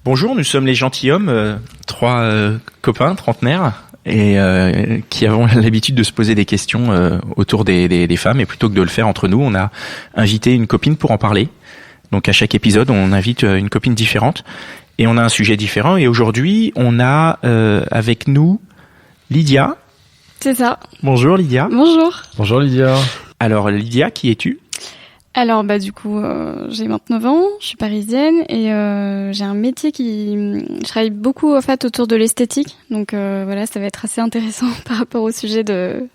Bonjour, nous sommes les gentilshommes, trois copains trentenaires et qui avons l'habitude de se poser des questions autour des femmes, et plutôt que de le faire entre nous, on a invité une copine pour en parler. Donc à chaque épisode, on invite une copine différente et on a un sujet différent. Et aujourd'hui, on a avec nous Lydia. C'est ça. Bonjour Lydia. Bonjour. Bonjour Lydia. Alors Lydia, qui es-tu ? Alors du coup, j'ai 29 ans, je suis parisienne et j'ai un métier je travaille beaucoup en fait autour de l'esthétique. Donc voilà, ça va être assez intéressant par rapport au sujet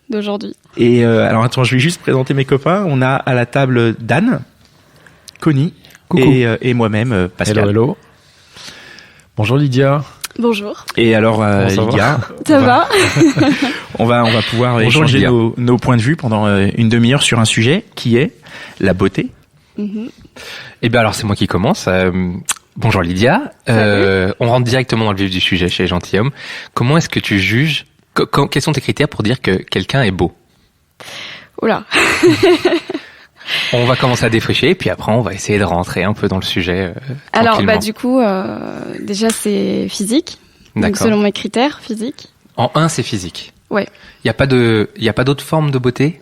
d'aujourd'hui. Et alors attends, je vais juste présenter mes copains. On a à la table Dan, Connie et moi-même Pascal. Hello. Bonjour Lydia. Bonjour. Et alors Lydia, ça va. on va pouvoir échanger nos points de vue pendant une demi-heure sur un sujet qui est la beauté. Mm-hmm. Eh bien alors c'est moi qui commence. Bonjour Lydia. On rentre directement dans le vif du sujet chez les gentilshommes. Comment est-ce que tu juges quels sont tes critères pour dire que quelqu'un est beau ? Oula. On va commencer à défricher, puis après on va essayer de rentrer un peu dans le sujet. Alors du coup, déjà c'est physique. D'accord. Donc selon mes critères physiques. En un, c'est physique. Ouais. Il y a pas d'autres formes de beauté ?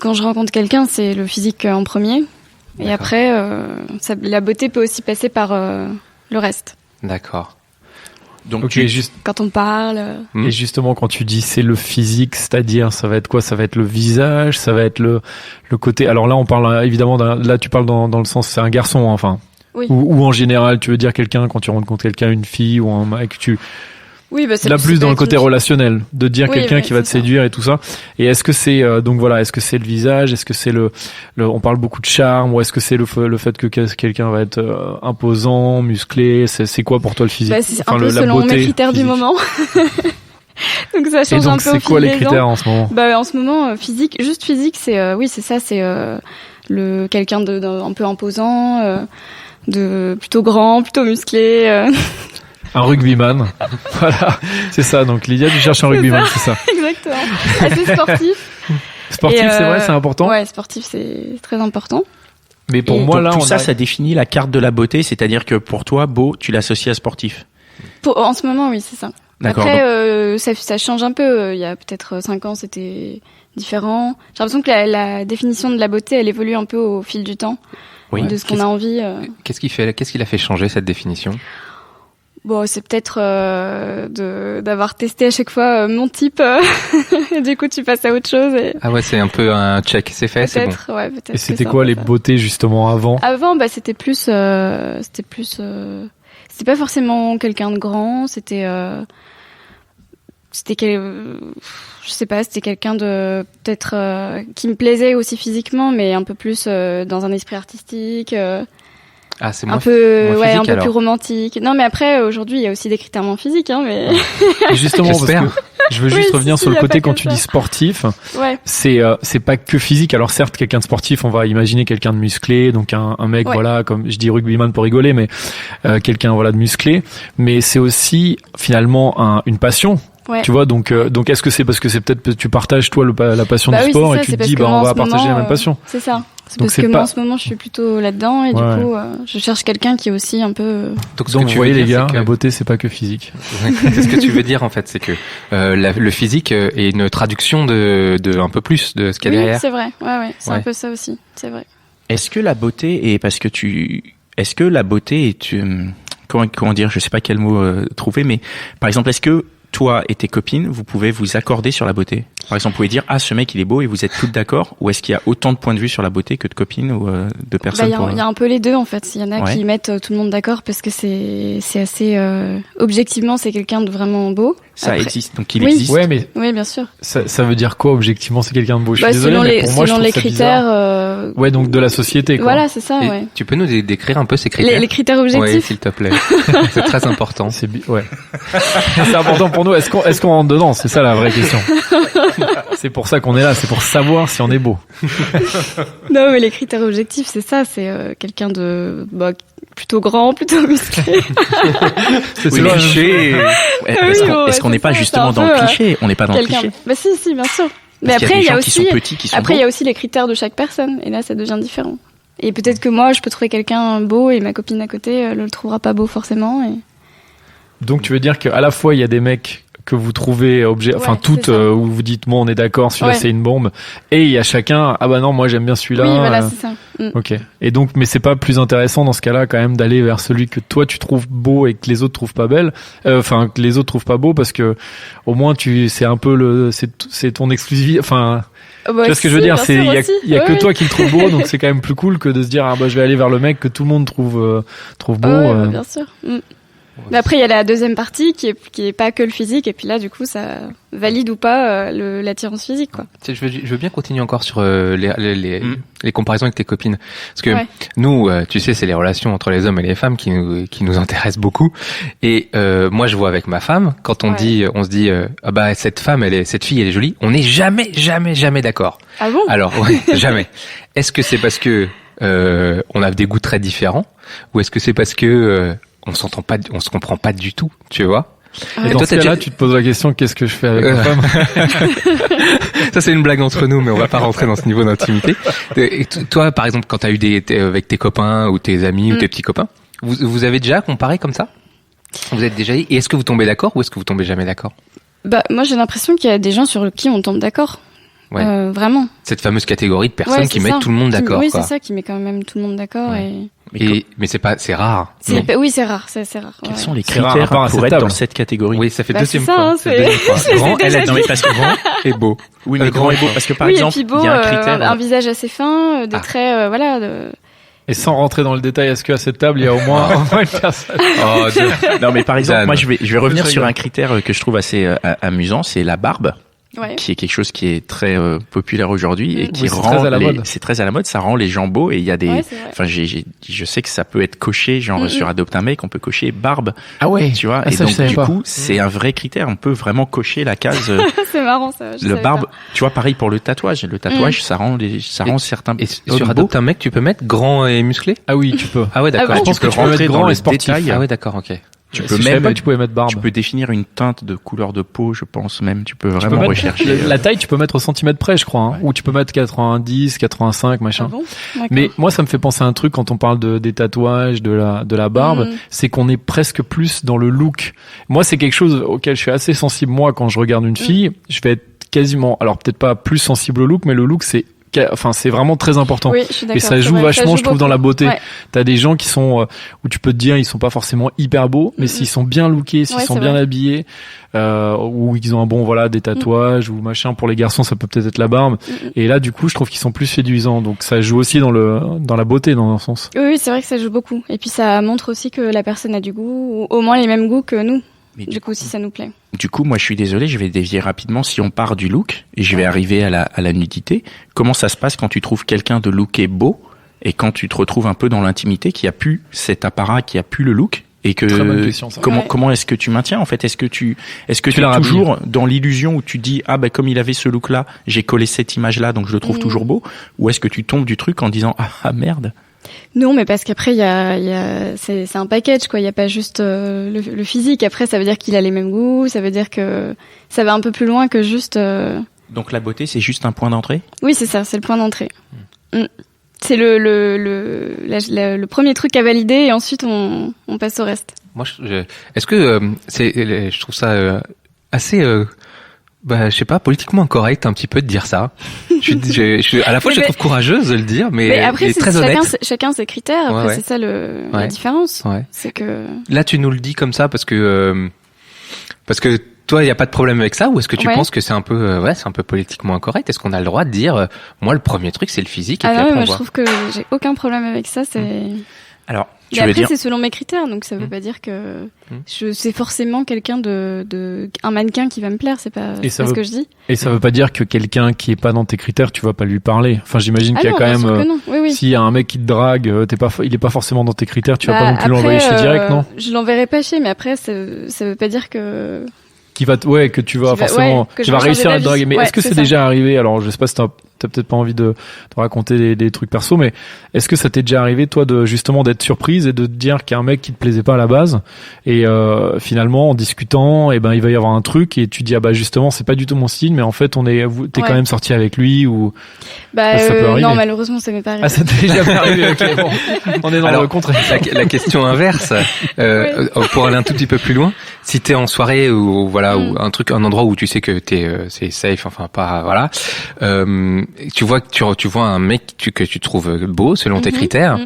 Quand je rencontre quelqu'un, c'est le physique en premier. Et D'accord. après, la beauté peut aussi passer par le reste. D'accord. Donc Ok, Quand on parle. Et justement, quand tu dis c'est le physique, c'est-à-dire ça va être quoi ? Ça va être le visage, ça va être le côté. Alors là, on parle évidemment. Là, tu parles dans le sens c'est un garçon, enfin. Oui. Ou en général, tu veux dire quelqu'un quand tu rencontres quelqu'un, une fille ou un mec, Oui, c'est là plus dans le côté relationnel, de dire Oui, quelqu'un ouais, qui va te c'est ça. séduire et tout ça. Et est-ce que c'est donc voilà, est-ce que c'est le visage, est-ce que c'est le on parle beaucoup de charme, ou est-ce que c'est le fait que quelqu'un va être imposant, musclé, c'est quoi pour toi le physique ? C'est un peu selon mes critères physique. du moment. Donc ça Et change donc un peu au c'est fil quoi les des critères ans. en ce moment ? En ce moment, physique, juste physique, c'est oui, c'est ça, c'est le quelqu'un un peu imposant, de plutôt grand, plutôt musclé. Un rugbyman. Voilà, c'est ça. Donc Lydia, tu cherches un rugbyman, c'est ça. Exactement. Assez sportif. Sportif, Et, c'est vrai, c'est important. Ouais, sportif, c'est très important. Mais pour Et moi donc, là, tout ça définit la carte de la beauté, c'est-à-dire que pour toi, beau, tu l'associes à sportif. En ce moment, oui, c'est ça. D'accord. Après, ça change un peu. Il y a peut-être 5 ans, c'était différent. J'ai l'impression que la définition de la beauté, elle évolue un peu au fil du temps. Oui. De ce qu'on a envie. Qu'est-ce qui l'a fait changer cette définition ? Bon, c'est peut-être d'avoir testé à chaque fois mon type. Et du coup, tu passes à autre chose. Et Ah ouais, c'est un peu un check, c'est fait, c'est bon. peut-être, ouais, peut-être. Et c'était quoi les beautés justement avant ? Avant, c'était plus, c'était pas forcément quelqu'un de grand. C'était je sais pas, c'était quelqu'un de peut-être qui me plaisait aussi physiquement, mais un peu plus dans un esprit artistique. Ah, c'est Un moins peu, moins physique, un peu alors. plus romantique. Non, mais après, aujourd'hui, il y a aussi des critères moins physiques, hein, mais. Et justement, parce J'espère. que je veux juste Oui, revenir si, sur le y a côté pas quand que tu ça. dis sportif. Ouais. C'est pas que physique. Alors certes, quelqu'un de sportif, on va imaginer quelqu'un de musclé, donc un mec, Ouais. voilà, comme je dis rugbyman pour rigoler, mais quelqu'un voilà de musclé. Mais c'est aussi finalement une passion. Ouais. Tu vois, donc est-ce que c'est parce que c'est peut-être tu partages toi la passion du Oui, sport c'est et ça, tu c'est te parce dis que on moi, en va ce partager la moment, même passion. C'est ça. C'est Donc parce c'est que pas- moi, en ce moment, je suis plutôt là-dedans et du Ouais. coup, je cherche quelqu'un qui est aussi un peu. Donc, ce Donc que vous tu voyez veux les dire, gars, c'est la que- beauté c'est pas que physique. ce que tu veux dire en fait, c'est que le physique est une traduction de un peu plus de ce qu'il y a Oui, derrière. c'est vrai. Ouais, c'est un Ouais. peu ça aussi. C'est vrai. Est-ce que la beauté est comment dire, je sais pas quel mot trouver, mais par exemple, est-ce que toi et tes copines, vous pouvez vous accorder sur la beauté ? Par exemple, vous pouvez dire ce mec il est beau et vous êtes toutes d'accord, ou est-ce qu'il y a autant de points de vue sur la beauté que de copines ou de personnes Il y a un peu les deux en fait. Il y en a Ouais. qui mettent tout le monde d'accord parce que c'est assez objectivement c'est quelqu'un de vraiment beau. Ça Après- existe, donc il Oui. existe. Ouais, mais Oui, bien sûr. ça veut dire quoi objectivement c'est quelqu'un de beau ? Je suis désolé, selon mais les pour moi je selon trouve les ça critères. bizarre. Ouais, donc de la société quoi. Voilà, c'est ça. Et Ouais. tu peux nous décrire un peu ces critères ? Les critères Oui, objectifs. s'il te plaît. C'est très important. Ouais. C'est important pour nous. Est-ce qu'on rentre dedans ? C'est ça la vraie question. C'est pour ça qu'on est là. C'est pour savoir si on est beau. Non, mais les critères objectifs, c'est ça. C'est quelqu'un de plutôt grand, plutôt musclé. C'est Oui, la même cliché. Est-ce qu'on n'est pas c'est justement un dans peu, le cliché ? On n'est pas dans le Quelqu'un. cliché. Si, bien sûr. Mais Parce qu'il après, y a des il y a gens qui aussi. sont petits, qui sont Après, il beaux. y a aussi les critères de chaque personne. Et là, ça devient différent. Et peut-être que moi, je peux trouver quelqu'un beau et ma copine à côté le trouvera pas beau forcément. Et... Donc tu veux dire qu'à la fois il y a des mecs que vous trouvez Ouais, toutes où vous dites bon on est d'accord, celui-là Ouais. c'est une bombe, et il y a chacun ah bah non moi j'aime bien celui-là. Oui, voilà, c'est ça. Ok. Et donc mais c'est pas plus intéressant dans ce cas-là quand même d'aller vers celui que toi tu trouves beau et que les autres trouvent pas belle, enfin que les autres trouvent pas beau, parce que au moins c'est un peu c'est ton exclusivité, enfin. Tu vois ce que je veux dire, c'est il y a que toi qui le trouve beau, donc c'est quand même plus cool que de se dire ah bah je vais aller vers le mec que tout le monde trouve beau. Bien sûr. Mais après il y a la deuxième partie qui est pas que le physique, et puis là du coup ça valide ou pas l'attirance physique quoi. Tu sais, je veux bien continuer encore sur les comparaisons avec tes copines, parce que nous, tu sais, c'est les relations entre les hommes et les femmes qui nous intéressent beaucoup. Et moi, je vois avec ma femme, quand on se dit, ah bah cette fille, elle est jolie, on n'est jamais d'accord. Ah bon? Alors, ouais, jamais. Est-ce que c'est parce que on a des goûts très différents, ou est-ce que c'est parce que on se comprend pas du tout, tu vois? Et dans ce cas-là, tu te poses la question, qu'est-ce que je fais avec ma femme? Ça, c'est une blague entre nous, mais on va pas rentrer dans ce niveau d'intimité. Et toi, par exemple, quand t'as eu avec tes copains ou tes amis ou tes petits copains, vous avez déjà comparé comme ça? Vous êtes déjà dit, et est-ce que vous tombez d'accord ou est-ce que vous tombez jamais d'accord? Bah, moi, j'ai l'impression qu'il y a des gens sur qui on tombe d'accord. Ouais. Vraiment. Cette fameuse catégorie de personnes qui mettent tout le monde d'accord. Oui, quoi. c'est ça, qui met quand même tout le monde d'accord. Ouais. Mais c'est rare. Oui, c'est rare, c'est rare. Quels sont les rare, critères à part pour être dans cette catégorie? Oui, ça fait Bah, deuxième c'est ça, fois. hein, C'est deuxième fois. Grand, elle est Non, mais parce que grand et beau. Oui, mais grand et beau, parce que par exemple, et puis beau, il y a un critère. un visage assez fin, des traits, voilà. Et sans rentrer dans le détail, est-ce qu'à cette table, il y a au moins une personne? Non, mais par exemple, Dan. moi, je vais revenir sur un critère que je trouve assez amusant, c'est la barbe. Ouais. Qui est quelque chose qui est très populaire aujourd'hui et qui c'est rend très à la mode. c'est très à la mode, ça rend les gens beaux, et il y a des Ouais, c'est vrai. enfin je sais que ça peut être coché, genre sur Adopte un mec, on peut cocher barbe, Ah ouais. tu vois, Ah, et ça, je donc savais du pas. coup, c'est un vrai critère, on peut vraiment cocher la case C'est marrant ça. je le savais barbe, pas. tu vois, pareil pour le tatouage, ça rend certains Et sur hommes Adopte beaux. un mec, tu peux mettre grand et musclé? Ah oui, tu peux. Ah ouais, d'accord. Ah bon Je pense que peux tu peux mettre rentrer grand dans et le sportif. détail. Ah ouais, d'accord, ok. Tu Je peux savais même pas que tu pouvais mettre barbe. tu peux définir une teinte de couleur de peau, je pense même, tu peux Tu peux vraiment mettre rechercher. la taille, tu peux mettre au centimètre près, je crois, hein. Ou tu peux mettre 90, 85, machin. Ah bon? D'accord. Mais moi, ça me fait penser à un truc quand on parle des tatouages, de la barbe, c'est qu'on est presque plus dans le look. Moi, c'est quelque chose auquel je suis assez sensible. Moi, quand je regarde une fille, je vais être quasiment, alors peut-être pas plus sensible au look, mais le look, c'est vraiment très important. Oui, je suis d'accord. Et ça c'est joue vrai, vachement, ça joue je trouve, dans beaucoup. la beauté. Ouais. T'as des gens qui sont où tu peux te dire ils sont pas forcément hyper beaux, mais s'ils sont bien lookés, s'ils Ouais, sont c'est bien vrai. habillés, ou ils ont des tatouages ou machin. Pour les garçons, ça peut peut-être être la barbe. Et là, du coup, je trouve qu'ils sont plus séduisants. Donc ça joue aussi dans la beauté, dans un sens. Oui, c'est vrai que ça joue beaucoup. Et puis ça montre aussi que la personne a du goût, ou au moins les mêmes goûts que nous. Mais Du coup, si ça nous plaît. Du coup, moi, je suis désolé, je vais dévier rapidement. Si on part du look, et je vais arriver à la nudité, comment ça se passe quand tu trouves quelqu'un de looké beau, et quand tu te retrouves un peu dans l'intimité, qui a plus cet apparat, qui a plus le look, et que Très bonne question, ça. comment est-ce que tu maintiens en fait? Est-ce que tu es l'as toujours dans l'illusion où tu dis ah ben comme il avait ce look là, j'ai collé cette image là, donc je le trouve toujours beau, ou est-ce que tu tombes du truc en disant ah merde? Non, mais parce qu'après, c'est un package, quoi. Il n'y a pas juste le physique. Après, ça veut dire qu'il a les mêmes goûts. Ça veut dire que ça va un peu plus loin que juste. Donc la beauté, c'est juste un point d'entrée? Oui, c'est ça. C'est le point d'entrée. C'est le premier truc à valider, et ensuite on passe au reste. Moi, est-ce que je trouve ça assez, je sais pas, politiquement incorrect un petit peu de dire ça. À la fois, je trouve courageuse de le dire, mais après, c'est très honnête. chacun ses critères. Après, Ouais. c'est ça la différence. Ouais. C'est que. Là, tu nous le dis comme ça parce que toi, il y a pas de problème avec ça, ou est-ce que tu Ouais. penses que c'est un peu, c'est un peu politiquement incorrect? Est-ce qu'on a le droit de dire, moi, le premier truc, c'est le physique, et puis Ah non, après, moi on je voit. trouve que j'ai aucun problème avec ça. Alors, Mais tu veux après, dire c'est selon mes critères, donc ça veut pas dire que c'est forcément quelqu'un un mannequin qui va me plaire. C'est pas Et ça ce veut- que je dis. Et ça veut pas dire que quelqu'un qui est pas dans tes critères, tu vas pas lui parler. Enfin, j'imagine qu'il y a non, quand bien sûr même, que non. Oui, oui. s'il y a un mec qui te drague, il est pas forcément dans tes critères, tu vas pas non plus après, l'envoyer chez direct, non? Je l'enverrai pas chez, mais après, ça veut pas dire que que tu vas forcément, tu vas réussir à te draguer. Mais est-ce que c'est déjà arrivé? Alors, je sais pas si t'as peut-être pas envie de raconter des trucs perso, mais est-ce que ça t'est déjà arrivé, toi, de justement d'être surprise et de te dire qu'il y a un mec qui te plaisait pas à la base et finalement en discutant, il va y avoir un truc et tu dis justement c'est pas du tout mon style, mais en fait t'es quand même sorti avec lui ou ça peut arriver. Non, malheureusement ça m'est pas arrivé. Ah, ça t'est jamais arrivé. Ok, bon, on est dans le contraire. La question inverse, pour aller un tout petit peu plus loin, si t'es en soirée ou ou un endroit où tu sais que c'est safe, enfin pas voilà. Tu vois un mec que tu trouves beau selon tes critères.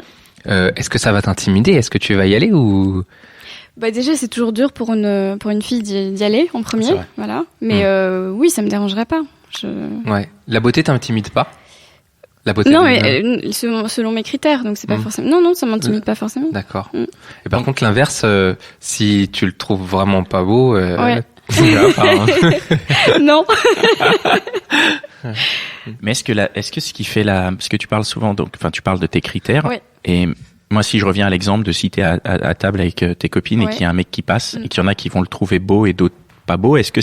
Est-ce que ça va t'intimider? Est-ce que tu vas y aller ou? Déjà c'est toujours dur pour une fille d'y aller en premier, voilà. Mais oui, ça me dérangerait pas. Ouais. La beauté t'intimide pas? La beauté. Non, mais selon mes critères, donc c'est pas forcément. Non, ça m'intimide pas forcément. D'accord. Et par contre l'inverse, si tu le trouves vraiment pas beau. Non. Mais est-ce que ce qui fait parce que tu parles souvent, tu parles de tes critères. Oui. Et moi, si je reviens à l'exemple de si t'es à table avec tes copines et qu'il y a un mec qui passe et qu'il y en a qui vont le trouver beau et d'autres pas beau, est-ce que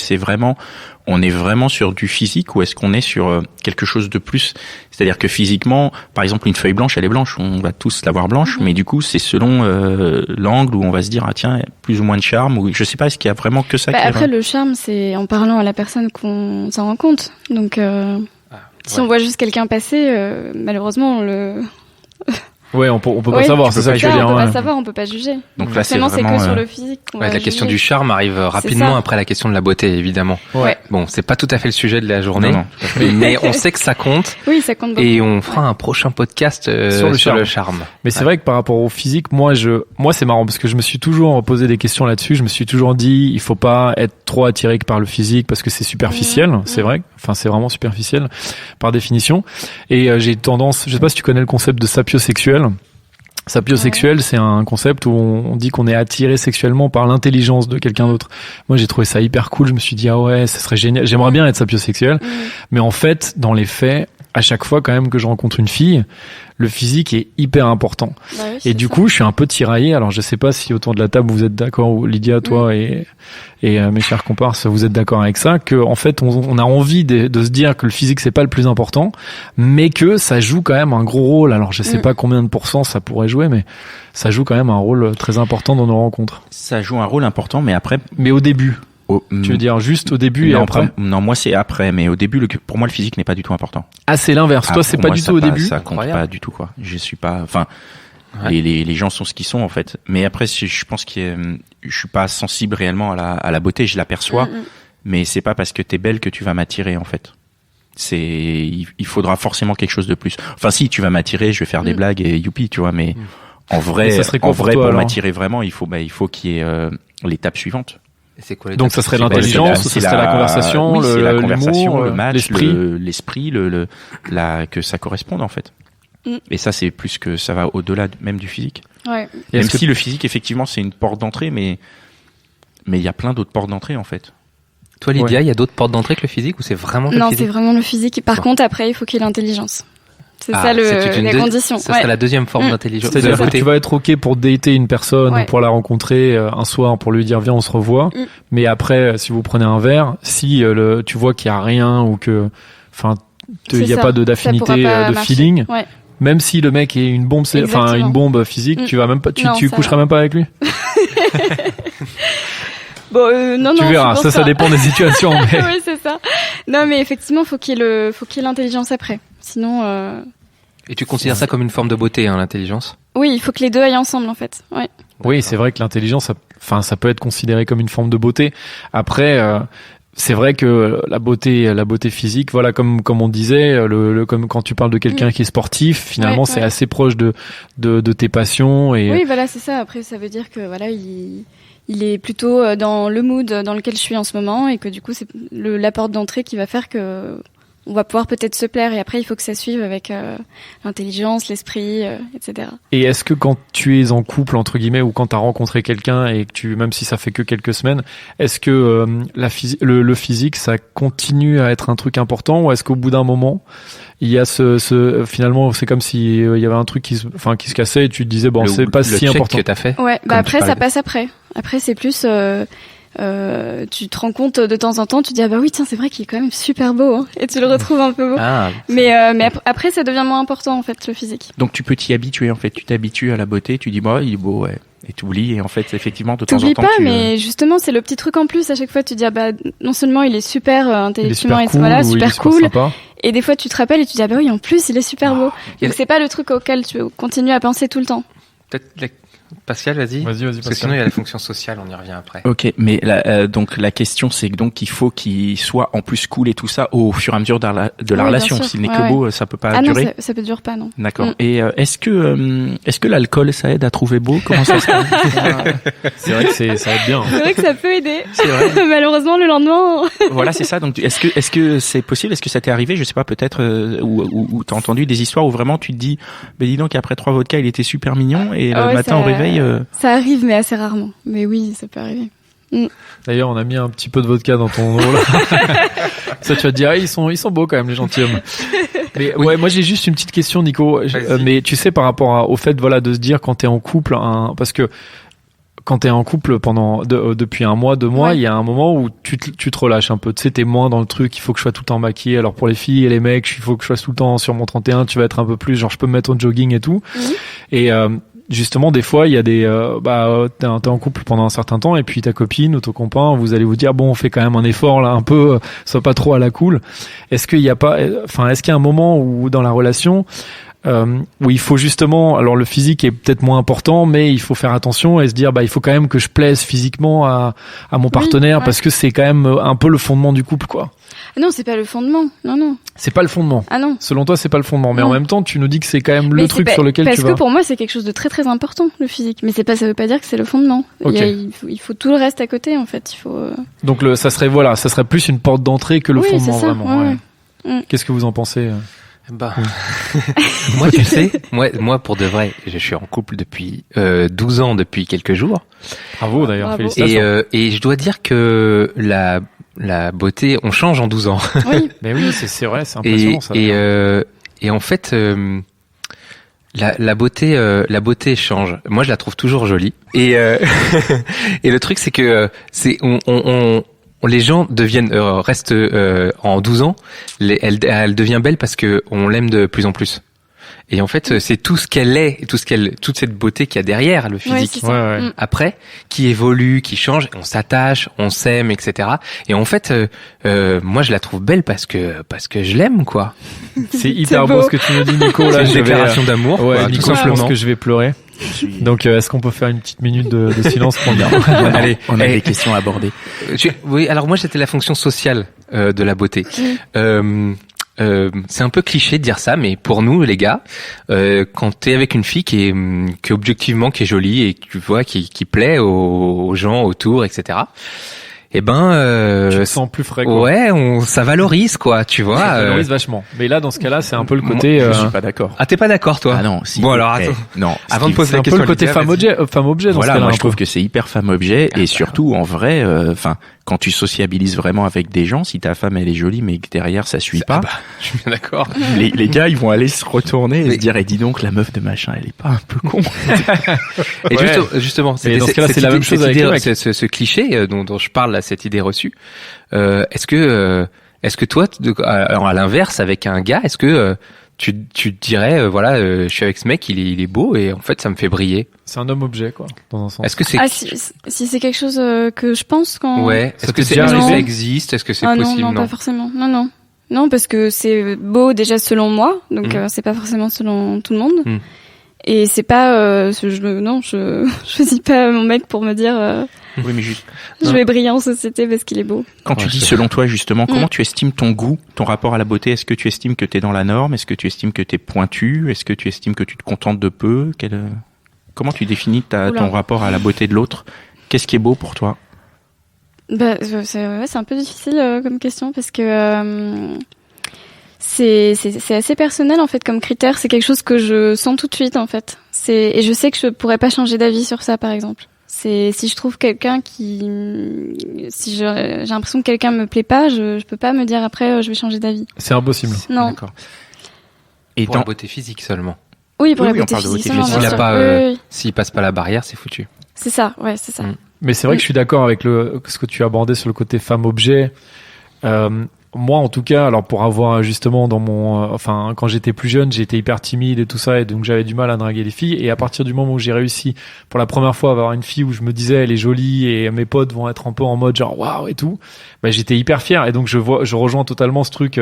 on est vraiment sur du physique ou est-ce qu'on est sur quelque chose de plus? C'est-à-dire que physiquement, par exemple, une feuille blanche, elle est blanche, on va tous la voir blanche, mais du coup, c'est selon l'angle où on va se dire tiens, plus ou moins de charme, ou je sais pas, est-ce qu'il y a vraiment que ça? Après, le charme, c'est en parlant à la personne qu'on s'en rend compte. Donc, si on voit juste quelqu'un passer, malheureusement, Ouais, on peut pas savoir, c'est ça que je veux dire. On peut pas savoir, on peut pas juger. Donc là, c'est que sur le physique. La question du charme arrive rapidement après la question de la beauté, évidemment. Ouais. Bon, c'est pas tout à fait le sujet de la journée, mais on sait que ça compte. Oui, ça compte beaucoup. Et on fera un prochain podcast sur le charme. Mais c'est vrai que par rapport au physique, moi c'est marrant parce que je me suis toujours posé des questions là-dessus. Je me suis toujours dit, il faut pas être trop attiré que par le physique parce que c'est superficiel. C'est vrai. Enfin, c'est vraiment superficiel par définition. Et j'ai tendance, je sais pas si tu connais le concept de sapiosexuel. Sapiosexuel, c'est un concept où on dit qu'on est attiré sexuellement par l'intelligence de quelqu'un d'autre. Moi, j'ai trouvé ça hyper cool. Je me suis dit, ah ouais, ça serait génial. J'aimerais bien être sapiosexuel. Mais en fait, dans les faits, à chaque fois quand même que je rencontre une fille, le physique est hyper important. Et du coup, je suis un peu tiraillé. Alors, je sais pas si autour de la table vous êtes d'accord, ou Lydia, toi et mes chers comparses, vous êtes d'accord avec ça, que en fait, on a envie de se dire que le physique c'est pas le plus important, mais que ça joue quand même un gros rôle. Alors, je sais pas combien de pourcents ça pourrait jouer, mais ça joue quand même un rôle très important dans nos rencontres. Ça joue un rôle important, mais au début. Tu veux dire juste au début et après? Non, moi c'est après, mais au début, pour moi le physique n'est pas du tout important. Ah, c'est l'inverse. Toi, c'est pas du tout au début. Ça compte pas du tout, quoi. Je suis pas, enfin, les gens sont ce qu'ils sont en fait. Mais après, je pense que je suis pas sensible réellement à la beauté. Je l'aperçois, mais c'est pas parce que t'es belle que tu vas m'attirer en fait. Il faudra forcément quelque chose de plus. Enfin, si tu vas m'attirer, je vais faire des blagues et youpi, tu vois. Mais en vrai, pour m'attirer vraiment, il faut qu'il y ait l'étape suivante. Donc ça serait l'intelligence, ça serait la conversation, le match, l'esprit, que ça corresponde en fait. Et ça c'est plus que ça va au-delà même du physique. Ouais. Même si le physique effectivement c'est une porte d'entrée, mais il y a plein d'autres portes d'entrée en fait. Toi Lydia, il y a d'autres portes d'entrée que le physique ou c'est vraiment le physique? Non, c'est vraiment le physique. Par contre après il faut qu'il y ait l'intelligence. C'est ça la condition. Ça serait la deuxième forme d'intelligence. C'est-à-dire que tu vas être ok pour dater une personne ou pour la rencontrer un soir pour lui dire viens on se revoit. Mais après si vous prenez un verre, si tu vois qu'il y a rien ou que il y a pas d'affinité, de feeling, même si le mec est une bombe, une bombe physique, tu vas même pas, tu coucheras même pas avec lui. Non, tu verras, ça dépend des situations. Mais... oui, c'est ça. Non, mais effectivement, faut qu'il y ait l'intelligence après. Sinon. Et tu considères ça comme une forme de beauté, hein, l'intelligence? Oui, il faut que les deux aillent ensemble, en fait. Ouais. Oui, c'est vrai que l'intelligence, ça peut être considéré comme une forme de beauté. Après, c'est vrai que la beauté physique, voilà, comme on disait, comme quand tu parles de quelqu'un qui est sportif, finalement, c'est assez proche de tes passions et. Oui, voilà, c'est ça. Après, ça veut dire que voilà, il est plutôt dans le mood dans lequel je suis en ce moment et que du coup, c'est la porte d'entrée qui va faire que on va pouvoir peut-être se plaire et après il faut que ça suive avec l'intelligence, l'esprit, etc. Et est-ce que quand tu es en couple entre guillemets ou quand tu as rencontré quelqu'un et que même si ça fait que quelques semaines, est-ce que le physique ça continue à être un truc important ou est-ce qu'au bout d'un moment il y a finalement c'est comme si il y avait un truc qui se cassait et tu te disais bon c'est pas si important que t'as fait ouais après ça passe après c'est plus tu te rends compte de temps en temps, tu dis ah bah oui tiens c'est vrai qu'il est quand même super beau hein, et tu le retrouves un peu beau. Mais après ça devient moins important en fait le physique. Donc tu peux t'y habituer en fait, tu t'habitues à la beauté, tu dis bah il est beau ouais. Et t'oublies et en fait effectivement de temps en temps t'oublies pas mais justement c'est le petit truc en plus à chaque fois tu dis ah bah non seulement il est super intellectuellement et voilà super cool sympa. Et des fois tu te rappelles et tu dis ah bah oui en plus il est super beau. Donc c'est pas le truc auquel tu continues à penser tout le temps. Peut-être Pascal, vas-y. Vas-y, parce que sinon il y a la fonction sociale, on y revient après. Ok, mais donc la question c'est que donc il faut qu'il soit en plus cool et tout ça au fur et à mesure de la relation. S'il n'est que beau, ça peut pas durer. Non, ça peut durer pas non. D'accord. Et est-ce que l'alcool ça aide à trouver beau? Comment ça se passe? C'est vrai que ça aide bien. C'est vrai que ça peut aider. C'est vrai. Malheureusement le lendemain. Voilà, c'est ça. Donc est-ce que c'est possible? Est-ce que ça t'est arrivé? Je sais pas, peut-être ou t'as entendu des histoires où vraiment tu te dis, ben dis donc après 3 vodkas il était super mignon et le matin au réveil. Ça arrive, mais assez rarement. Mais oui, ça peut arriver. D'ailleurs, on a mis un petit peu de vodka dans ton eau. Ça, tu vas te dire, ils sont beaux quand même, les gentilshommes. Mais ouais, moi j'ai juste une petite question, Nico. Mais tu sais, par rapport au fait, voilà, de se dire quand t'es en couple, parce que quand t'es en couple depuis 1 mois, 2 mois, il y a un moment où tu te relâches un peu. Tu sais, t'es moins dans le truc, il faut que je sois tout le temps maquillée. Alors pour les filles et les mecs, il faut que je sois tout le temps sur mon 31, tu vas être un peu plus, genre je peux me mettre en jogging et tout. Et justement, des fois, il y a des, t'es en couple pendant un certain temps et puis ta copine ou ton copain, vous allez vous dire, bon, on fait quand même un effort là, un peu, soit pas trop à la cool. Est-ce qu'il y a un moment où dans la relation, où il faut justement, alors le physique est peut-être moins important, mais il faut faire attention et se dire, il faut quand même que je plaise physiquement à mon partenaire parce que c'est quand même un peu le fondement du couple, quoi. Non, c'est pas le fondement. Non. C'est pas le fondement. Ah non. Selon toi, c'est pas le fondement. Mais en même temps, tu nous dis que c'est quand même le truc sur lequel tu vas. Parce que pour moi, c'est quelque chose de très très important, le physique. Mais ça veut pas dire que c'est le fondement. Okay. Il faut tout le reste à côté, en fait. Donc ça serait plus une porte d'entrée que le fondement, c'est ça, vraiment. Ouais. Qu'est-ce que vous en pensez? Moi, tu sais, moi, pour de vrai, je suis en couple depuis 12 ans, depuis quelques jours. Bravo, d'ailleurs, félicitations. Et je dois dire que la beauté, on change en 12 ans. Oui. Mais oui, c'est vrai, c'est impressionnant, ça. Et en fait, la beauté change. Moi, je la trouve toujours jolie. Et et le truc, c'est que les gens restent en 12 ans, elle devient belle parce que on l'aime de plus en plus. Et en fait, c'est tout ce qu'elle est, et toute cette beauté qu'il y a derrière le physique. Après, qui évolue, qui change, on s'attache, on s'aime, etc. Et en fait, moi, je la trouve belle parce que je l'aime, quoi. C'est hyper beau ce que tu me dis, Nico. Là, c'est une déclaration d'amour. Ouais, quoi, Nico, tout simplement. Je pense que je vais pleurer. Donc, est-ce qu'on peut faire une petite minute de silence pour dire Allez, on a des questions à aborder. Oui, alors moi, c'était la fonction sociale de la beauté. C'est un peu cliché de dire ça, mais pour nous, les gars, quand t'es avec une fille qui est objectivement qui est jolie et que tu vois qui plaît aux gens autour, etc. Tu te sens plus frais, quoi. Ouais, ça valorise, quoi, tu vois. Ça valorise vachement. Mais là, dans ce cas-là, c'est un peu le côté. Je suis pas d'accord. Ah, t'es pas d'accord, toi? Ah non. Si. Bon alors, attends. Non. Avant de poser la question, c'est un peu le côté femme objet. Dans voilà, ce cas-là, moi je trouve que c'est hyper femme objet et surtout en vrai, quand tu sociabilises vraiment avec des gens, si ta femme elle est jolie mais que derrière ça suit pas, je suis bien d'accord. Les gars ils vont aller se retourner et se dire, dis donc la meuf de machin elle est pas un peu con. Et justement, dans ce cas-là, c'est la même chose avec ce cliché dont je parle là, cette idée reçue. Est-ce que toi, à l'inverse avec un gars, est-ce que tu te dirais je suis avec ce mec, il est beau et en fait ça me fait briller. C'est un homme objet, quoi, dans un sens. Est-ce que c'est si c'est quelque chose que je pense quand est-ce que ça existe, est-ce que c'est possible? Non, pas forcément. Non, parce que c'est beau déjà selon moi, donc c'est pas forcément selon tout le monde. Et c'est pas je choisis pas mon mec pour me dire oui, mais juste je vais briller en société parce qu'il est beau. Quand tu dis selon toi justement, comment tu estimes ton goût, ton rapport à la beauté? Est-ce que tu estimes que t'es dans la norme? Est-ce que tu estimes que t'es pointu? Est-ce que tu estimes que tu te contentes de peu? Comment tu définis ton rapport à la beauté de l'autre? Qu'est-ce qui est beau pour toi? C'est un peu difficile comme question parce que c'est assez personnel en fait comme critère. C'est quelque chose que je sens tout de suite en fait. Et je sais que je pourrais pas changer d'avis sur ça par exemple. Si je trouve quelqu'un si j'ai l'impression que quelqu'un me plaît pas, je peux pas me dire après je vais changer d'avis. C'est impossible. Non. D'accord. Et pour la beauté physique seulement. Oui, pour la beauté physique seulement. S'il passe pas la barrière, c'est foutu. C'est ça, ouais, c'est ça. Mais c'est vrai que je suis d'accord avec ce que tu as abordé sur le côté femme-objet. Moi, en tout cas, alors pour avoir justement quand j'étais plus jeune, j'étais hyper timide et tout ça, et donc j'avais du mal à draguer les filles. Et à partir du moment où j'ai réussi pour la première fois à avoir une fille où je me disais elle est jolie et mes potes vont être un peu en mode genre waouh et tout, bah j'étais hyper fier. Et donc je rejoins totalement ce truc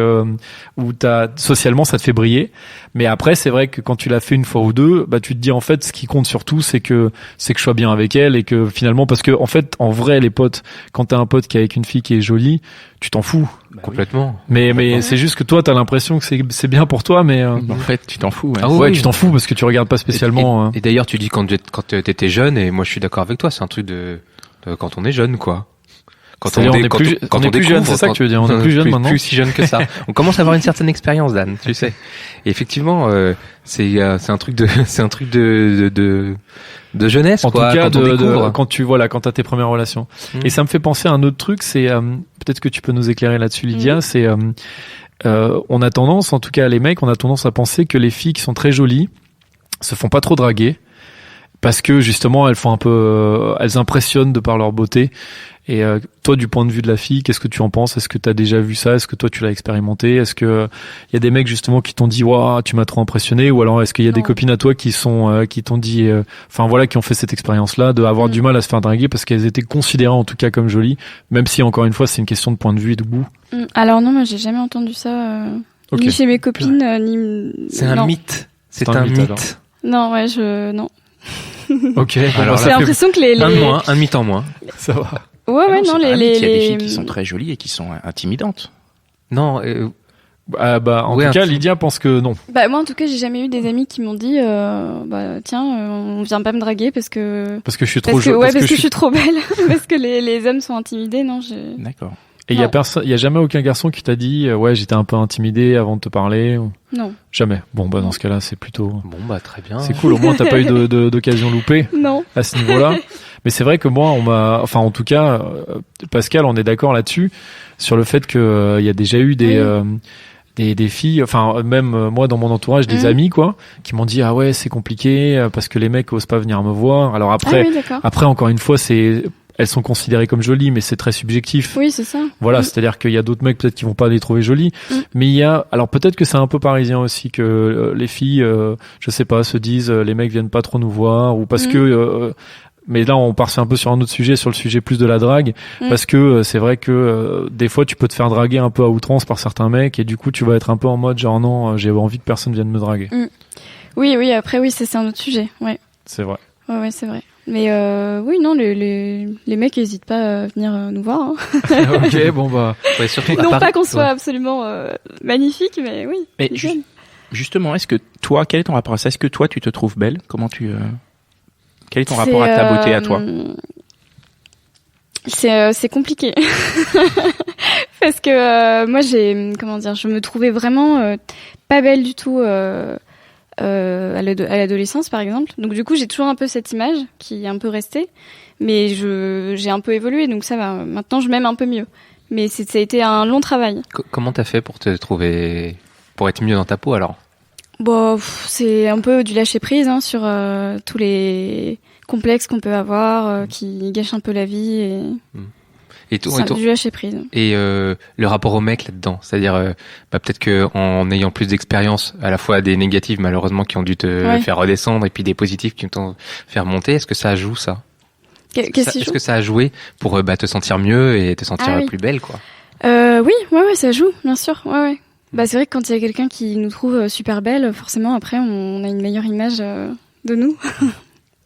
où socialement ça te fait briller. Mais après, c'est vrai que quand tu l'as fait une fois ou deux, bah tu te dis en fait ce qui compte surtout c'est que je sois bien avec elle et que finalement parce que en fait en vrai les potes, quand t'as un pote qui est avec une fille qui est jolie, tu t'en fous. Complètement. Mais c'est juste que toi t'as l'impression que c'est bien pour toi, mais en fait tu t'en fous. Ah ouais, tu t'en fous parce que tu regardes pas spécialement. Et d'ailleurs tu dis quand t'étais jeune, et moi je suis d'accord avec toi, c'est un truc de quand on est jeune quoi. Quand on est plus jeune, c'est ça que tu veux dire. On est plus jeune maintenant. Plus si jeune que ça. On commence à avoir une certaine expérience, Dan, tu sais. Et effectivement, c'est un truc de jeunesse, en quoi. En tout cas, quand quand t'as tes premières relations. Et ça me fait penser à un autre truc, c'est peut-être que tu peux nous éclairer là-dessus, Lydia. C'est on a tendance, en tout cas les mecs, on a tendance à penser que les filles qui sont très jolies se font pas trop draguer parce que justement elles font elles impressionnent de par leur beauté. Et toi, du point de vue de la fille, qu'est-ce que tu en penses? Est-ce que tu as déjà vu ça? Est-ce que toi, tu l'as expérimenté? Est-ce que il y a des mecs justement qui t'ont dit waouh, tu m'as trop impressionné? Ou alors est-ce qu'il y a des copines à toi qui t'ont dit, qui ont fait cette expérience-là, de avoir du mal à se faire draguer parce qu'elles étaient considérées en tout cas comme jolies, même si encore une fois c'est une question de point de vue et de goût. Alors non, moi j'ai jamais entendu ça, ni chez mes copines, ni. C'est un mythe. C'est un mythe. Non, ouais, non. Ok. Alors j'ai l'impression que un mythe en moins. Ça va. Ouais, non, il y a des filles qui sont très jolies et qui sont intimidantes. Non, en tout cas, Lydia pense que non. Bah, moi, en tout cas, j'ai jamais eu des amis qui m'ont dit, tiens, on vient pas me draguer parce que je suis trop jolie. Parce que je suis trop belle. Parce que les hommes sont intimidés, non, D'accord. Et il y a jamais aucun garçon qui t'a dit, ouais, j'étais un peu intimidé avant de te parler? Non. Jamais. Bon, dans ce cas-là, c'est plutôt. Bon, très bien. C'est cool. Au moins, t'as pas eu d'occasion loupée. Non. À ce niveau-là. Mais c'est vrai que moi, en tout cas, Pascal, on est d'accord là-dessus, sur le fait que il y a déjà eu des filles, même moi dans mon entourage, des amis quoi, qui m'ont dit ah ouais c'est compliqué parce que les mecs osent pas venir me voir. Alors après encore une fois elles sont considérées comme jolies, mais c'est très subjectif. Oui, c'est ça. Voilà, c'est-à-dire qu'il y a d'autres mecs peut-être qui vont pas les trouver jolies, mais alors peut-être que c'est un peu parisien aussi que les filles, je sais pas, se disent les mecs viennent pas trop nous voir ou parce que mais là, on part un peu sur un autre sujet, sur le sujet plus de la drague, parce que c'est vrai que des fois, tu peux te faire draguer un peu à outrance par certains mecs, et du coup, tu vas être un peu en mode genre non, j'ai envie que personne vienne me draguer. Oui, après oui, c'est un autre sujet, ouais. C'est vrai. Ouais, c'est vrai. Mais oui, non, les mecs n'hésitent pas à venir nous voir. Hein. Ok, bon bah. Ouais, surtout non pas qu'on soit absolument magnifique, mais oui. Mais justement, est-ce que toi, quel est ton rapport à ça? Est-ce que toi, tu te trouves belle? Comment tu Quel est ton rapport à ta beauté à toi? C'est compliqué parce que moi je me trouvais vraiment pas belle du tout à l'adolescence par exemple. Donc du coup j'ai toujours un peu cette image qui est un peu restée, mais j'ai un peu évolué donc ça va. Maintenant je m'aime un peu mieux, mais ça a été un long travail. Comment t'as fait pour être mieux dans ta peau alors? Bon, c'est un peu du lâcher prise sur tous les complexes qu'on peut avoir qui gâchent un peu la vie et du lâcher prise. Et le rapport au mec là-dedans, c'est-à-dire peut-être que en ayant plus d'expérience, à la fois des négatives malheureusement qui ont dû te faire redescendre et puis des positifs qui t'ont fait remonter, est-ce que ça joue ça? Est-ce que ça a joué pour te sentir mieux et te sentir plus belle quoi? Oui, ça joue, bien sûr, ouais. Bah c'est vrai que quand il y a quelqu'un qui nous trouve super belle, forcément après on a une meilleure image de nous.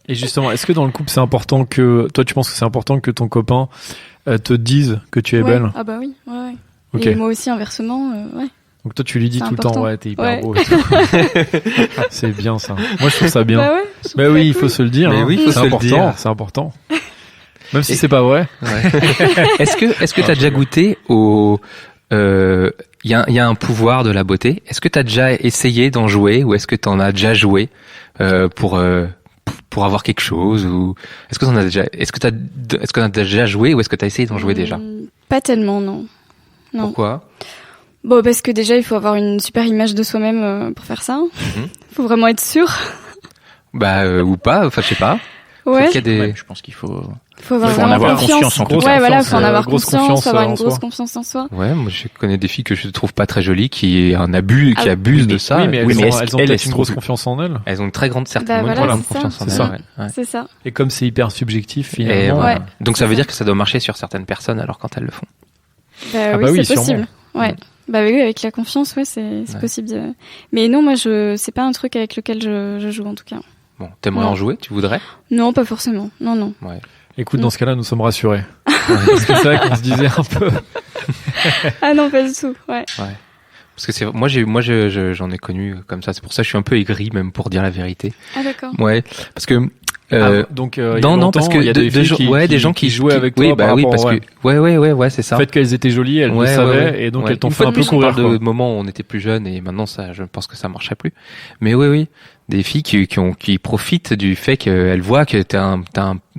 Et justement, est-ce que dans le couple c'est important que toi tu penses que c'est important que ton copain te dise que tu es belle? Ah bah oui, ouais. Okay. Et moi aussi inversement, ouais. Donc toi tu lui dis tout important. Le temps ouais t'es hyper beau. Et tout. C'est bien ça. Moi je trouve ça bien. Bah ouais. Mais oui, il faut se le dire. Mais oui, c'est important. C'est important. Même si c'est pas vrai. Ouais. Est-ce que t'as déjà goûté au il y a un pouvoir de la beauté. Est-ce que tu as déjà essayé d'en jouer ou est-ce que tu en as déjà joué pour avoir quelque chose ou est-ce que tu as déjà joué ou est-ce que tu as essayé d'en jouer déjà? Pas tellement, non. Pourquoi? Bon, parce que déjà il faut avoir une super image de soi-même pour faire ça. Faut vraiment être sûr. Ou pas, enfin je sais pas. Ouais. Je pense qu'il faut avoir en avoir conscience en tout cas. Ouais, voilà, faut en avoir grosse conscience, faut avoir une en grosse soi. confiance en soi. Ouais, moi je connais des filles que je trouve pas très jolies qui abusent de ça. Oui, mais Oui, mais elles ont peut-être se une grosse trouvent- confiance en elles. Elles ont une très grande, certainement Bah, une voilà, grande c'est confiance ça. en C'est elles. Ouais. C'est ça. Et comme c'est hyper subjectif, Et finalement. voilà. Ouais. Donc ça C'est veut ça. dire que ça doit marcher sur certaines personnes alors quand elles le font. Bah, Ah oui, bah oui, c'est possible. sûrement. Ouais. Bah oui, avec la confiance, ouais, c'est Ouais. possible. Mais non, moi, c'est pas un truc avec lequel je joue, en tout cas. Bon, t'aimerais Non. en jouer? Tu voudrais? Non, pas forcément. Non. Ouais. Écoute, dans ce cas-là, nous sommes rassurés. Parce que c'est vrai qu'on se disait un peu. Ah non, pas du tout. Ouais. Parce que j'en ai connu comme ça. C'est pour ça que je suis un peu aigri, même pour dire la vérité. Ah d'accord. Ouais. Parce que, Donc, il y a non, parce longtemps, que il y a des filles des gens qui jouaient avec toi. Oui, bah par oui, rapport, parce ouais. que, ouais, c'est ça. Le fait qu'elles étaient jolies, elles le savaient, et donc Ouais. elles t'ont Une fait fois un de peu plus, on courir. parle de Quoi. moments où on était plus jeunes et maintenant ça, je pense que ça marcherait plus. Mais oui, des filles qui profitent du fait qu'elles voient que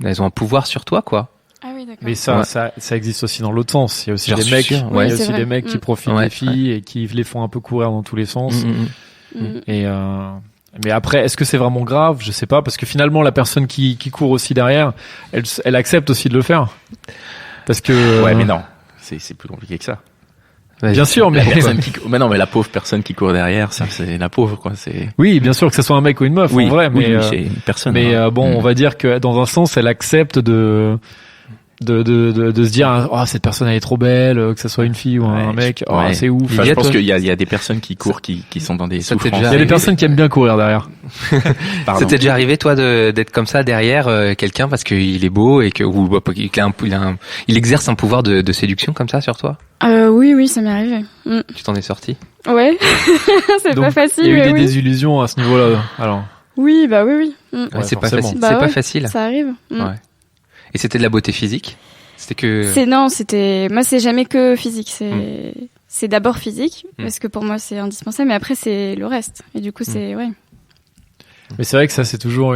elles ont un pouvoir sur toi, quoi. Ah oui, d'accord. Mais ça, Ouais. ça existe aussi dans l'autre sens. Il y a aussi J'en des suis mecs, sûr. il y Ouais, a c'est aussi vrai. des mecs qui profitent Ouais, des filles et qui les font un peu courir dans tous les sens. Mm. Et mais après, est-ce que c'est vraiment grave? Je sais pas, parce que finalement, la personne qui court aussi derrière, elle accepte aussi de le faire. Parce que Ouais, mais non, c'est plus compliqué que ça. Vas-y. bien sûr, mais Mais non, mais la pauvre personne qui court derrière, ça, c'est la pauvre, quoi. C'est oui, bien sûr que ce soit un mec ou une meuf, en vrai, mais oui, c'est une personne. mais hein. bon, on va dire que dans un sens, elle accepte de se dire, oh, cette personne elle est trop belle, que ce soit une fille ou un Ouais, mec, oh, ouais. c'est ouf. Enfin, je Lilia, pense toi- qu'il y a des personnes qui courent, qui sont dans des Ça t'est souffrances. Il y déjà a des arrivé personnes qui aiment bien courir derrière. Pardon. C'était déjà arrivé, toi, d'être comme ça derrière quelqu'un parce qu'il est beau et il exerce un pouvoir de séduction comme ça sur toi? Oui, ça m'est arrivé. Mm. Tu t'en es sorti? Ouais. C'est Donc, pas facile, il y a eu mais des oui. désillusions à ce niveau-là. Alors, Oui, bah oui. Mm. Ouais, c'est pas forcément. facile. Bah C'est ouais, pas facile. Ça arrive. Mm. Ouais. Et c'était de la beauté physique? C'était que... Moi, c'est jamais que physique. C'est d'abord physique, parce que pour moi, c'est indispensable, mais après, c'est le reste. Et du coup, ouais. mais c'est vrai que ça, c'est toujours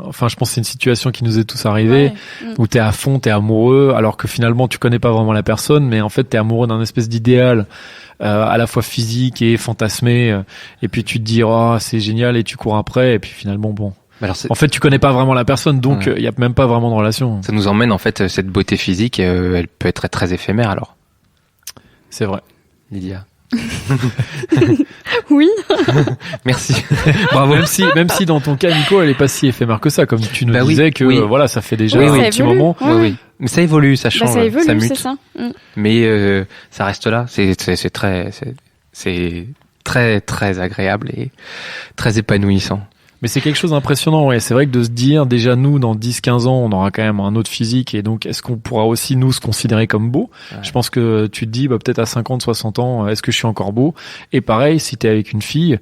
enfin, je pense que c'est une situation qui nous est tous arrivée, Ouais. où t'es à fond, t'es amoureux, alors que finalement, tu connais pas vraiment la personne, mais en fait, t'es amoureux d'un espèce d'idéal, à la fois physique et fantasmé, et puis tu te dis, oh, c'est génial, et tu cours après, et puis finalement, bon. Alors, En fait, tu connais pas vraiment la personne, donc il y a même pas vraiment de relation. ça nous emmène, en fait, cette beauté physique, elle peut être très éphémère, alors. C'est vrai. Lydia. Oui. Merci. Bravo. Même si dans ton cas, Nico, elle est pas si éphémère que ça, comme tu nous Bah oui, disais que oui. voilà, ça fait déjà Oui, un oui. petit Ça évolue. moment. Ouais. Oui. Mais ça évolue, ça Bah, change, ça évolue, mute. c'est ça. Mm. Mais ça reste là. C'est très très agréable et très épanouissant. Mais c'est quelque chose d'impressionnant, ouais. C'est vrai que de se dire, déjà nous, dans 10-15 ans, on aura quand même un autre physique, et donc est-ce qu'on pourra aussi nous se considérer comme beau? Ouais. Je pense que tu te dis, bah, peut-être à 50, 60 ans, est-ce que je suis encore beau? Et pareil, si t'es avec une fille,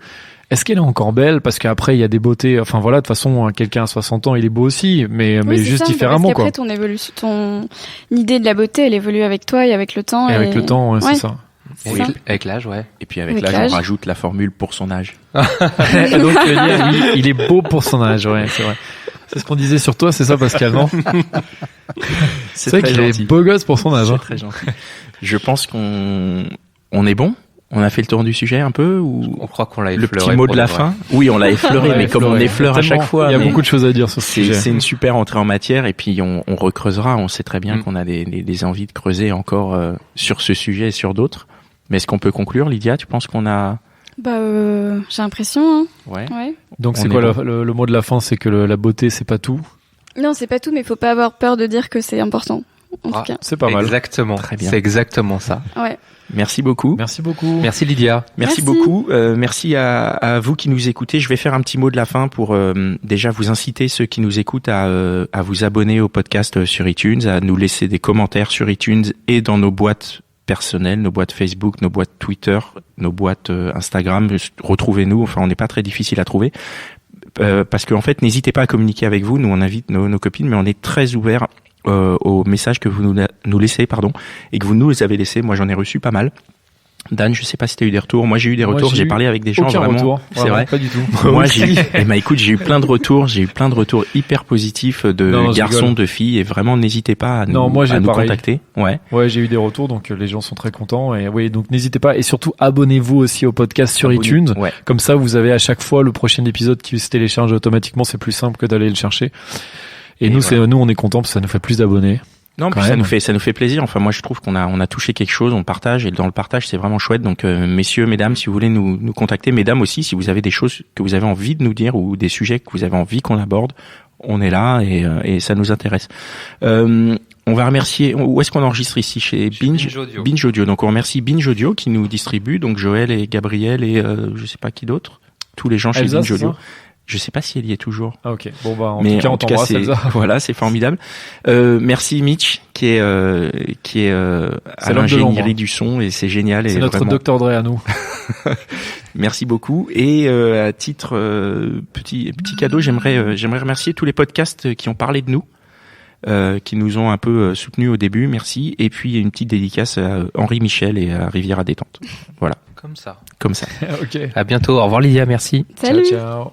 est-ce qu'elle est encore belle? Parce qu'après, il y a des beautés, enfin voilà, de toute façon, quelqu'un à 60 ans, il est beau aussi, mais Oui, c'est juste ça, différemment, parce quoi. qu'après, ton idée de la beauté, elle évolue avec toi et avec le temps. Et avec le temps, ouais, Ouais. c'est ça. C'est Oui, ça. avec l'âge, ouais. Et puis avec Avec l'âge, l'âge. on rajoute la formule pour son âge. Donc, tu veux dire, oui, il est beau pour son âge, ouais, c'est vrai. C'est ce qu'on disait sur toi, c'est ça, Pascal, non? C'est vrai très qu'il gentil. est beau gosse pour son âge, C'est hein. très gentil. Je pense qu'on est bon. On a fait le tour du sujet un peu ou On croit qu'on l'a le effleuré. petit mot pour de la vrai. fin? Oui, on l'a effleuré, mais comme on effleure à chaque fois, il y a mais beaucoup de choses à dire sur ce sujet. c'est une super entrée en matière et puis on recreusera. On sait très bien Mm. qu'on a des envies de creuser encore sur ce sujet et sur d'autres. Mais est-ce qu'on peut conclure, Lydia? Tu penses qu'on a... Bah, j'ai l'impression, hein. Ouais. Ouais. Donc On c'est est quoi bon. le mot de la fin? C'est que la beauté, c'est pas tout. Non, c'est pas tout, mais faut pas avoir peur de dire que c'est important. En Ah. tout cas. C'est pas mal. Exactement. Très bien. C'est exactement ça. Ouais. Merci beaucoup. Merci beaucoup. Merci Lydia. Merci Merci. beaucoup. Merci à vous qui nous écoutez. Je vais faire un petit mot de la fin pour déjà vous inciter, ceux qui nous écoutent, à vous abonner au podcast sur iTunes, à nous laisser des commentaires sur iTunes et dans nos boîtes personnelles, nos boîtes Facebook, nos boîtes Twitter, nos boîtes Instagram. Retrouvez-nous. Enfin, on n'est pas très difficile à trouver. Parce qu'en fait, n'hésitez pas à communiquer avec vous. Nous, on invite nos copines, mais on est très ouverts aux messages que vous nous laissez, et que vous nous avez laissés. Moi, j'en ai reçu pas mal. Dan, je sais pas si tu as eu des retours. Moi, j'ai eu des retours. J'ai parlé avec des gens Aucun vraiment. retour. C'est Vraiment, vrai. pas du tout. Moi, écoute, j'ai eu plein de retours. J'ai eu plein de retours hyper positifs de Non, je garçons, rigole. de filles, et vraiment, n'hésitez pas à Non, moi, j'ai à nous pareil. contacter. Ouais. Ouais, j'ai eu des retours, donc les gens sont très contents. Et oui, donc n'hésitez pas. Et surtout, abonnez-vous aussi au podcast sur iTunes. Ouais. Comme ça, vous avez à chaque fois le prochain épisode qui se télécharge automatiquement. C'est plus simple que d'aller le chercher. Et nous, nous, on est contents parce que ça nous fait plus d'abonnés. Non, puis ça nous fait plaisir. Enfin, moi, je trouve qu'on a touché quelque chose, on partage, et dans le partage, c'est vraiment chouette. Donc, messieurs, mesdames, si vous voulez nous contacter, mesdames aussi, si vous avez des choses que vous avez envie de nous dire ou des sujets que vous avez envie qu'on aborde, on est là et ça nous intéresse. On va remercier. Où est-ce qu'on enregistre ici? Chez Binge Audio. Donc, on remercie Binge Audio qui nous distribue. Donc, Joël et Gabriel et je sais pas qui d'autre. Tous les gens chez Binge Audio. Je sais pas si elle y est toujours. Ah, ok. Bon, bah, en tout cas, voilà, c'est formidable. Merci Mitch, qui est à l'ingénierie du son, et c'est génial. C'est notre Dr. Dre à nous. Merci beaucoup. Et, à titre, petit cadeau, j'aimerais remercier tous les podcasts qui ont parlé de nous, qui nous ont un peu soutenus au début. Merci. Et puis, une petite dédicace à Henri Michel et à Rivière à Détente. Voilà. Comme ça. Comme ça. Ok. À bientôt. Au revoir Lydia, merci. Salut. Ciao.